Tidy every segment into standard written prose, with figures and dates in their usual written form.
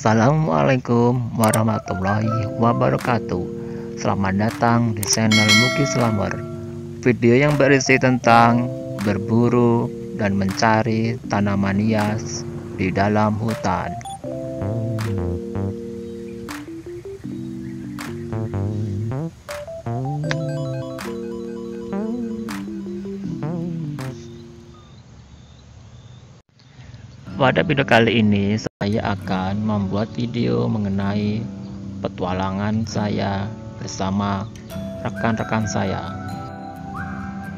Assalamualaikum warahmatullahi wabarakatuh. Selamat datang di channel Muki Slamer. Video yang berisi tentang berburu dan mencari tanaman hias di dalam hutan. Pada video kali ini saya akan membuat video mengenai petualangan saya bersama rekan-rekan saya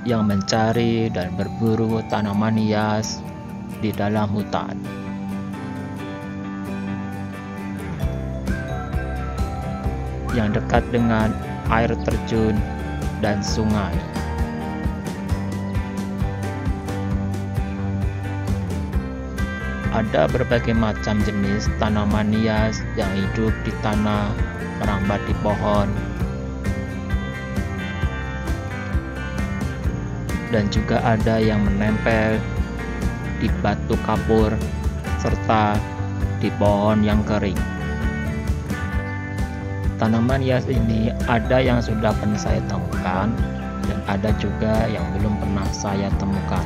yang mencari dan berburu tanaman hias di dalam hutan. Yang dekat dengan air terjun dan sungai. Ada berbagai macam jenis tanaman hias yang hidup di tanah, merambat di pohon, dan juga ada yang menempel di batu kapur serta di pohon yang kering. Tanaman hias ini ada yang sudah pernah saya temukan dan ada juga yang belum pernah saya temukan.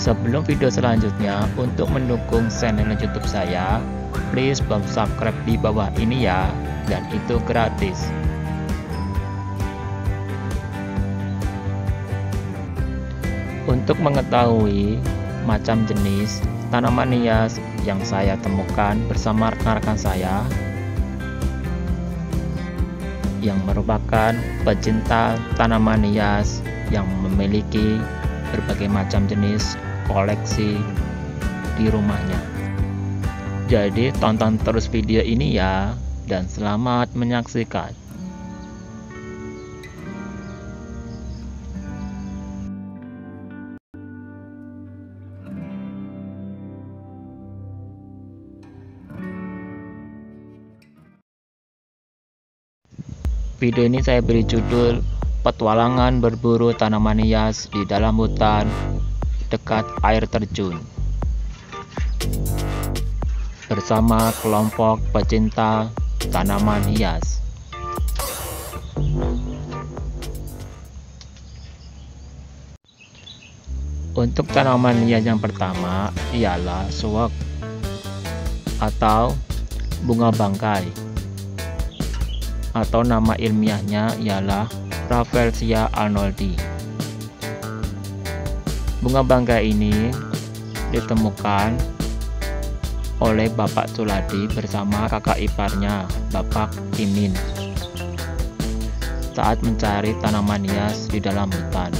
Sebelum video selanjutnya, untuk mendukung channel YouTube saya, please subscribe di bawah ini ya, dan itu gratis. Untuk mengetahui macam jenis tanaman hias yang saya temukan bersama rekan-rekan saya yang merupakan pecinta tanaman hias yang memiliki berbagai macam jenis koleksi di rumahnya. Jadi tonton terus video ini ya, dan selamat menyaksikan. Video ini saya beri judul Petualangan Berburu Tanaman Hias di Dalam Hutan Dekat Air Terjun bersama kelompok pecinta tanaman hias. Untuk tanaman hias yang pertama ialah suwak atau bunga bangkai, atau nama ilmiahnya ialah Rafflesia arnoldii. Bunga bangkai ini ditemukan oleh Bapak Suladi bersama kakak iparnya, Bapak Imin, saat mencari tanaman hias di dalam hutan.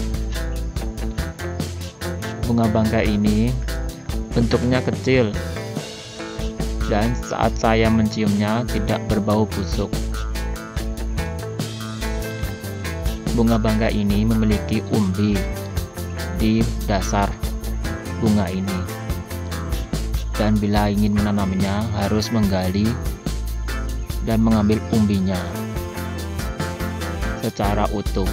Bunga bangkai ini bentuknya kecil dan saat saya menciumnya tidak berbau busuk. Bunga bangkai ini memiliki umbi di dasar bunga ini, dan bila ingin menanamnya harus menggali dan mengambil umbinya secara utuh.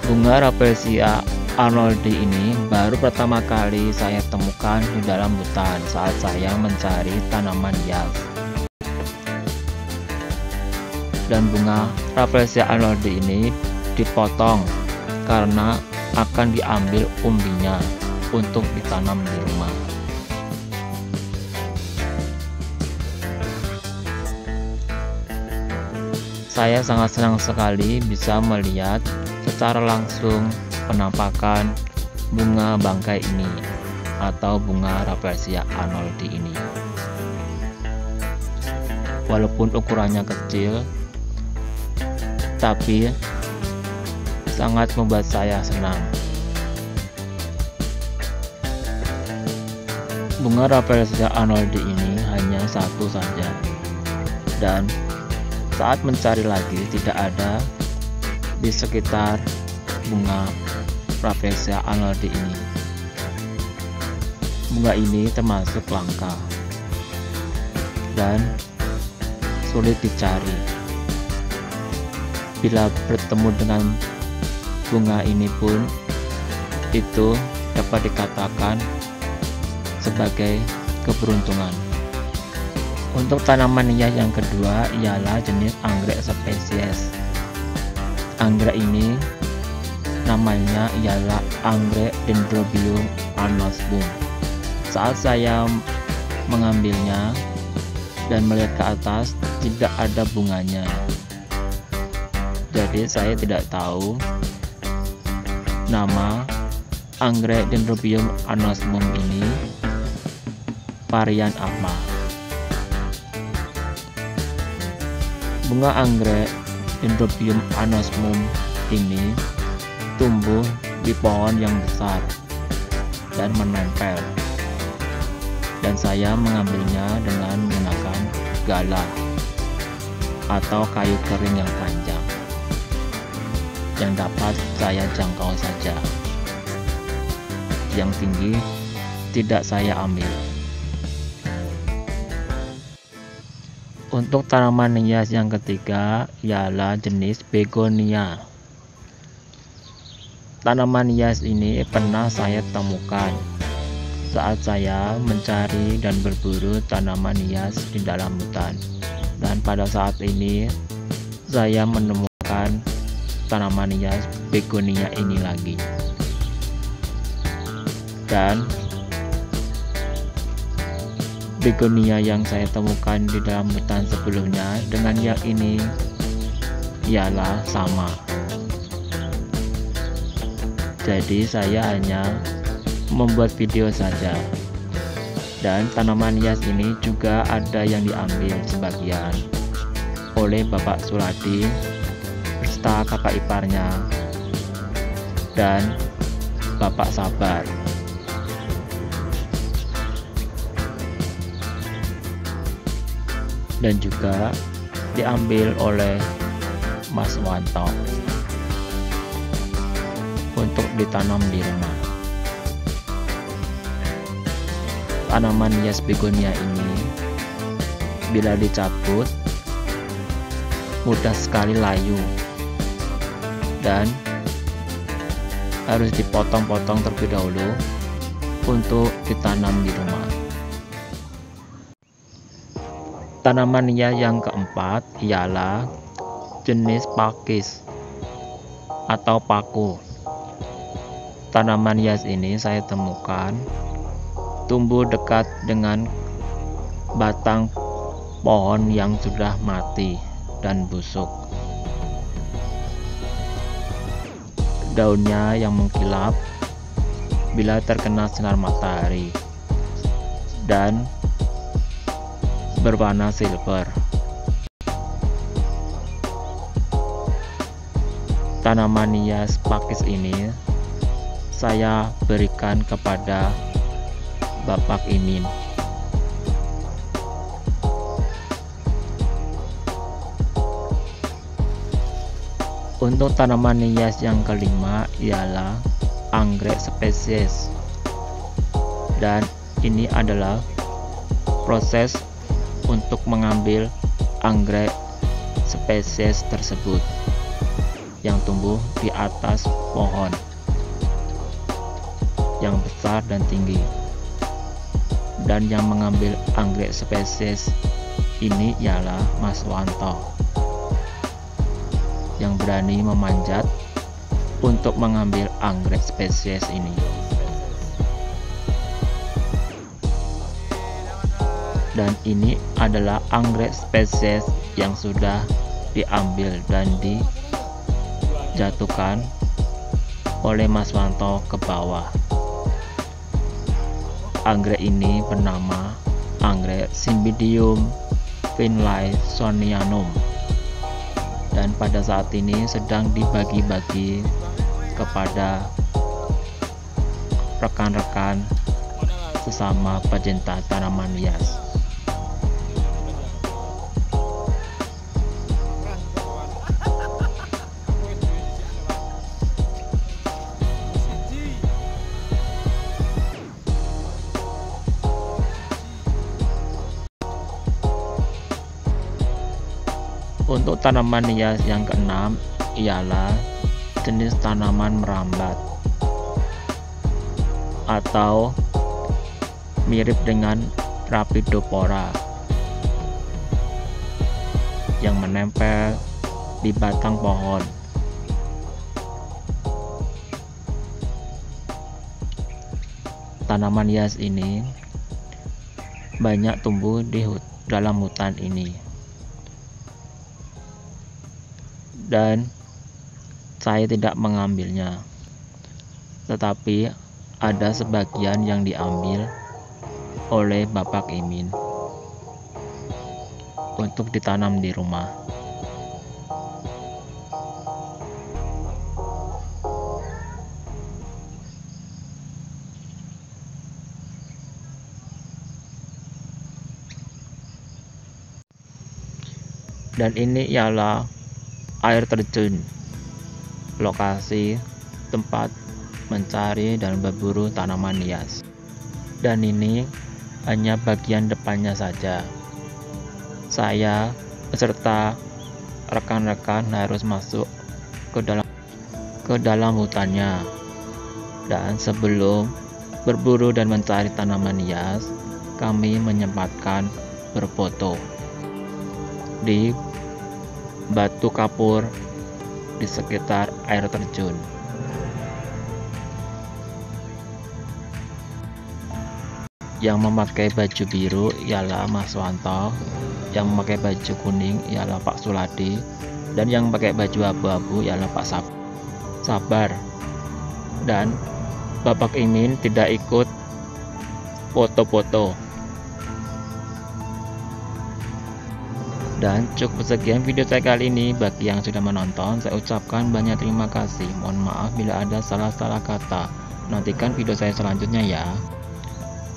Bunga Rafflesia arnoldii ini baru pertama kali saya temukan di dalam hutan saat saya mencari tanaman hias. Dan bunga Rafflesia arnoldii ini dipotong karena akan diambil umbinya untuk ditanam di rumah. Saya sangat senang sekali bisa melihat secara langsung penampakan bunga bangkai ini atau bunga Rafflesia arnoldii ini. Walaupun ukurannya kecil, tapi sangat membuat saya senang. Bunga Rafflesia arnoldii ini hanya satu saja, dan saat mencari lagi tidak ada di sekitar bunga Rafflesia arnoldii ini. Bunga ini termasuk langka dan sulit dicari. Bila bertemu dengan bunga ini pun itu dapat dikatakan sebagai keberuntungan. Untuk tanaman hias yang kedua ialah jenis anggrek spesies. Anggrek ini namanya ialah anggrek Dendrobium anosmum. Saat saya mengambilnya dan melihat ke atas, tidak ada bunganya. Jadi saya tidak tahu nama anggrek Dendrobium anosmum ini varian apa. Bunga anggrek Dendrobium anosmum ini tumbuh di pohon yang besar dan menempel, dan saya mengambilnya dengan menggunakan galah atau kayu kering yang panjang yang dapat saya jangkau saja. Yang tinggi tidak saya ambil. Untuk tanaman hias yang ketiga ialah jenis begonia. Tanaman hias ini pernah saya temukan saat saya mencari dan berburu tanaman hias di dalam hutan, dan pada saat ini saya menemukan tanaman hias begonia ini lagi. Dan begonia yang saya temukan di dalam hutan sebelumnya dengan yang ini ialah sama. Jadi saya hanya membuat video saja. Dan tanaman hias ini juga ada yang diambil sebagian oleh Bapak Suradi beserta kakak iparnya dan Bapak Sabar. Dan juga diambil oleh Mas Wanto untuk ditanam di rumah. Tanaman hias begonia ini bila dicabut mudah sekali layu dan harus dipotong-potong terlebih dahulu untuk ditanam di rumah. Tanaman hias yang keempat ialah jenis pakis atau paku. Tanaman hias ini saya temukan tumbuh dekat dengan batang pohon yang sudah mati dan busuk. Daunnya yang mengkilap bila terkena sinar matahari dan berwarna silver. Tanaman hias pakis ini saya berikan kepada Bapak Imin. Untuk tanaman hias yang kelima ialah anggrek spesies, dan ini adalah proses untuk mengambil anggrek spesies tersebut yang tumbuh di atas pohon yang besar dan tinggi. Dan yang mengambil anggrek spesies ini ialah Mas Wanto yang berani memanjat untuk mengambil anggrek spesies ini. Dan ini adalah anggrek spesies yang sudah diambil dan dijatuhkan oleh Mas Wanto ke bawah. Anggrek ini bernama anggrek Cymbidium finlaysonianum, dan pada saat ini sedang dibagi-bagi kepada rekan-rekan sesama pecinta tanaman hias. Untuk tanaman hias yang keenam ialah jenis tanaman merambat atau mirip dengan Rhapidopora yang menempel di batang pohon. Tanaman hias ini banyak tumbuh di dalam hutan ini, dan saya tidak mengambilnya, tetapi ada sebagian yang diambil oleh Bapak Imin untuk ditanam di rumah. Dan ini ialah air terjun, lokasi tempat mencari dan berburu tanaman hias. Dan ini hanya bagian depannya saja. Saya beserta rekan-rekan harus masuk ke dalam hutannya. Dan sebelum berburu dan mencari tanaman hias, kami menyempatkan berfoto di batu kapur di sekitar air terjun. Yang memakai baju biru ialah Mas Wanto, yang memakai baju kuning ialah Pak Suladi, dan yang pakai baju abu-abu ialah Pak Sabar. Dan Bapak Imin tidak ikut foto-foto. Dan cukup sekian video saya kali ini. Bagi yang sudah menonton, saya ucapkan banyak terima kasih. Mohon maaf bila ada salah-salah kata. Nantikan video saya selanjutnya ya.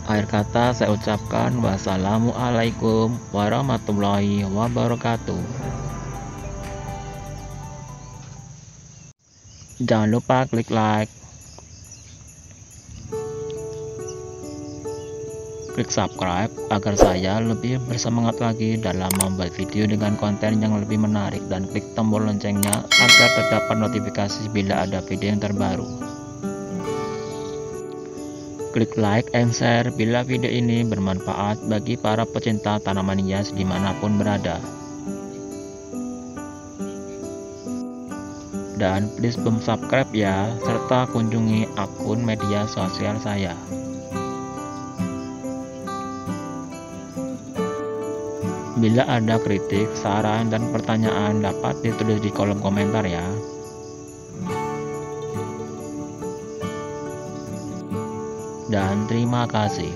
Akhir kata saya ucapkan wassalamualaikum warahmatullahi wabarakatuh. Jangan lupa klik like, klik subscribe agar saya lebih bersemangat lagi dalam membuat video dengan konten yang lebih menarik, dan klik tombol loncengnya agar terdapat notifikasi bila ada video yang terbaru. Klik like and share bila video ini bermanfaat bagi para pecinta tanaman hias dimanapun berada. Dan please subscribe ya, serta kunjungi akun media sosial saya. Bila ada kritik, saran, dan pertanyaan dapat ditulis di kolom komentar ya. Dan terima kasih.